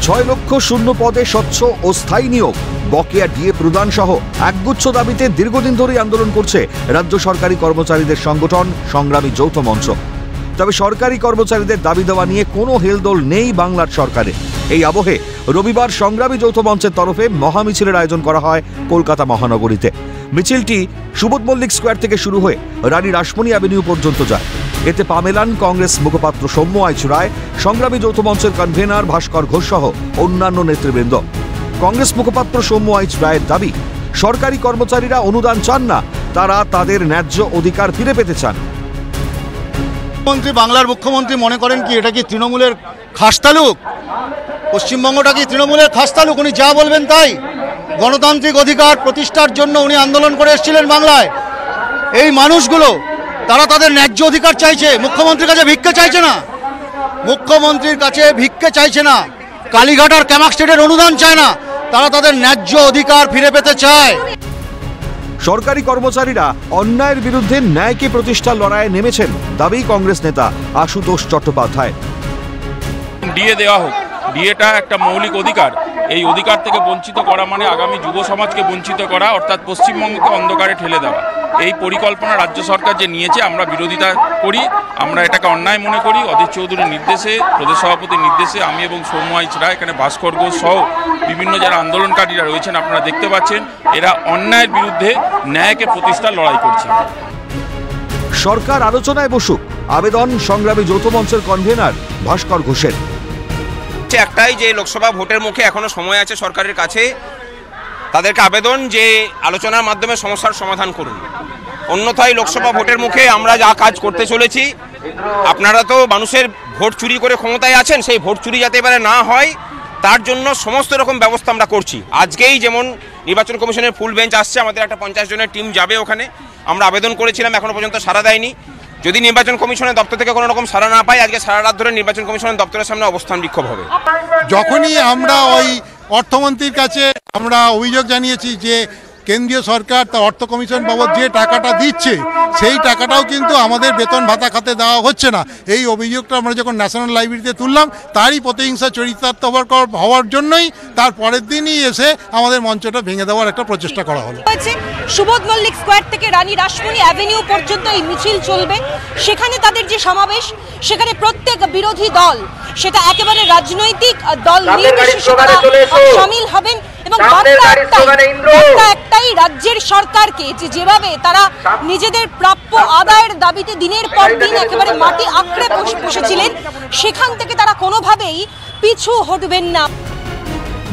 6 লক্ষ শূন্য পদে স্বচ্ছ ও স্থায়ী নিয়োগ, বকেয়া ডিএ প্রদান সহ একগুচ্ছ দাবিতে দীর্ঘদিন ধরেই আন্দোলন করছে রাজ্য সরকারি কর্মচারীদের সংগঠন সংগ্রামী যৌথ মঞ্চ। তবে সরকারি কর্মচারীদের দাবি দেওয়া নিয়ে কোনো হেলদোল নেই বাংলার সরকারে। এই আবহে রবিবার সংগ্রামী যৌথ মঞ্চের তরফে মহামিছিলের আয়োজন করা হয় কলকাতা মহানগরীতে। মিছিলটি সুবোধ মল্লিক স্কোয়ার থেকে শুরু হয়ে রানী রাসমণি অ্যাভিনিউ পর্যন্ত যায়। এতে পা মেলান কংগ্রেস মুখপাত্র সৌম্য আইচ রায়, সংগ্রামী যৌথ মঞ্চের কনভেনার ভাস্কর ঘোষ সহ অন্যান্য নেতৃবৃন্দ। কংগ্রেস মুখপাত্র সৌম্য আইচ রায়ের দাবি, সরকারি কর্মচারীরা অনুদান চান না, তারা তাদের ন্যায্য অধিকার ফিরে পেতে চান। বাংলার মুখ্যমন্ত্রী মনে করেন কি এটা কি তৃণমূলের খাসতালুক? পশ্চিমবঙ্গটা কি তৃণমূলের খাসতালুক? উনি যা বলবেন তাই? গণতান্ত্রিক অধিকার প্রতিষ্ঠার জন্য উনি আন্দোলন করে এসেছিলেন বাংলায়। এই মানুষগুলো তারা তাদের ন্যায্য অধিকার চাইছে, মুখ্যমন্ত্রীর কাছে ভিক্ষে চাইছে না। মুখ্যমন্ত্রীর কাছে ভিক্ষে চাইছে না, কালীঘাট আর ক্যামাক স্টেটের অনুদান চায় না, তারা তাদের ন্যায্য অধিকার ফিরে পেতে চায়। সরকারি কর্মচারীরা অন্যায়ের বিরুদ্ধে ন্যায়কে প্রতিষ্ঠার লড়াইয়ে নেমেছেন, দাবি কংগ্রেস নেতা আশুতোষ চট্টোপাধ্যায়। ডিএ দেওয়া হোক, ডিএটা একটা মৌলিক অধিকার। এই অধিকার থেকে বঞ্চিত করা মানে আগামী যুব সমাজকে বঞ্চিত করা, অর্থাৎ পশ্চিমবঙ্গকে অন্ধকারে ঠেলে দেওয়া। এই পরিকল্পনা রাজ্য সরকার যে নিয়েছে আমরা বিরোধিতা করি, আমরা এটাকে অন্যায় মনে করি। অধীর চৌধুরীর নির্দেশে, প্রদেশ সভাপতির নির্দেশে আমি এবং সৌম্য আইচ রায়, এখানে ভাস্কর ঘোষ সহ বিভিন্ন যারা আন্দোলনকারীরা রয়েছেন আপনারা দেখতে পাচ্ছেন, এরা অন্যায়ের বিরুদ্ধে ন্যায়কে প্রতিষ্ঠার লড়াই করছে। সরকার আলোচনায় বসুক, আবেদন সংগ্রামী যৌথ মঞ্চের কনভেনার ভাস্কর ঘোষের। একটাই যে লোকসভা ভোটের মুখে এখনো সময় আছে সরকারের কাছে, তাদেরকে আবেদন যে আলোচনার মাধ্যমে সমস্যার সমাধান করুন। অন্যথায় লোকসভা ভোটের মুখে আমরা যা কাজ করতে চলেছি, আপনারা তো মানুষের ভোট চুরি করে ক্ষমতায় আছেন, সেই ভোট চুরি যাতে এবারে না হয় তার জন্য সমস্ত রকম ব্যবস্থা আমরা করছি। আজকেই যেমন নির্বাচন কমিশনের ফুল বেঞ্চ আসছে, আমাদের একটা 50 জনের টিম যাবে ওখানে। আমরা আবেদন করেছিলাম, এখনো পর্যন্ত সাড়া দেয়নি। যদি নির্বাচন কমিশনের দপ্তর থেকে কোনো রকম সাড়া না পাই, আজকে সারা রাত ধরে নির্বাচন কমিশনের দপ্তরের সামনে অবস্থান বিক্ষোভ হবে। যখনই আমরা ওই অর্থমন্ত্রীর কাছে আমরা অভিযোগ জানিয়েছি যে কেন্দ্রীয় সরকার তার অর্থ কমিশন বাবদ যে টাকাটা দিচ্ছে সেই টাকাটাও কিন্তু আমাদের বেতন ভাতা খাতে দেওয়া হচ্ছে না, এই অভিযোগটা আমরা যখন ন্যাশনাল লাইব্রেরিতে তুললাম, তারই প্রতিহিংসা চরিতার্থ হওয়ার জন্যই তার পরের দিনই এসে আমাদের মঞ্চটা ভেঙে দেওয়ার একটা প্রচেষ্টা করা হলো। সুবোধ মল্লিক স্কোয়ার থেকে রানী রাসমণি অ্যাভিনিউ পর্যন্ত এই মিছিল চলবে। সেখানে তাদের যে সমাবেশ, সেখানে প্রত্যেক বিরোধী দল, সেটা একেবারে রাজনৈতিক দল নির্বিশেষে শামিল হবেন এবং একটাই, রাজ্যের সরকারকে যেভাবে তারা নিজেদের প্রাপ্য আদায়ের দাবিতে দিনের পর দিন একেবারে মাটি আঁকড়ে বসেছিলেন, সেখান থেকে তারা কোনোভাবেই পিছু হটবেন না।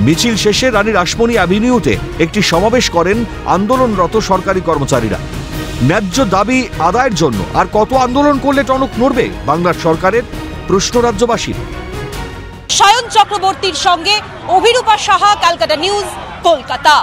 মিছিল শেষে রানী রাসমণি অ্যাভিনিউতে একটি সমাবেশ করেন আন্দোলনরত সরকারি কর্মচারীরা। ন্যায্য দাবি আদায়ের জন্য আর কত আন্দোলন করলে টনক নড়বে বাংলার সরকারের, প্রশ্ন রাজ্যবাসীর। সায়ন চক্রবর্তীর সঙ্গে অভিরূপা সাহা, ক্যালকাটা নিউজ, কলকাতা।